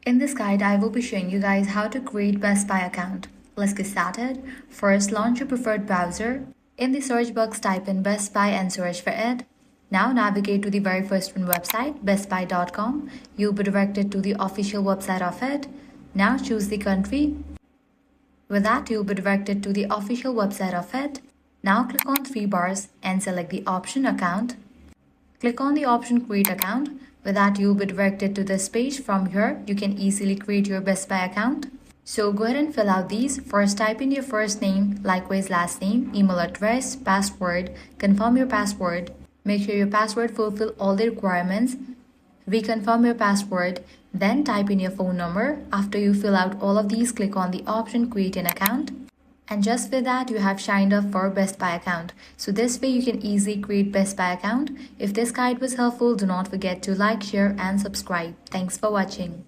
In this guide, I will be showing you guys how to create Best Buy account. Let's get started. First, launch your preferred browser. In the search box, type in Best Buy and search for it. Now navigate to the very first one website, bestbuy.com. You'll be directed to the official website of it. Now choose the country. With that, you'll be directed to the official website of it. Now click on three bars and select the option account. Click on the option create account. With that, you'll be directed to this page. From here, you can easily create your Best Buy account. So go ahead and fill out these. First, type in your first name, likewise last name, email address, password, confirm your password. Make sure your password fulfill all the requirements. Reconfirm your password, then type in your phone number. After you fill out all of these, click on the option create an account. And just with that, you have signed up for Best Buy account. So this way you can easily create Best Buy account. If this guide was helpful, do not forget to like, share and subscribe. Thanks for watching.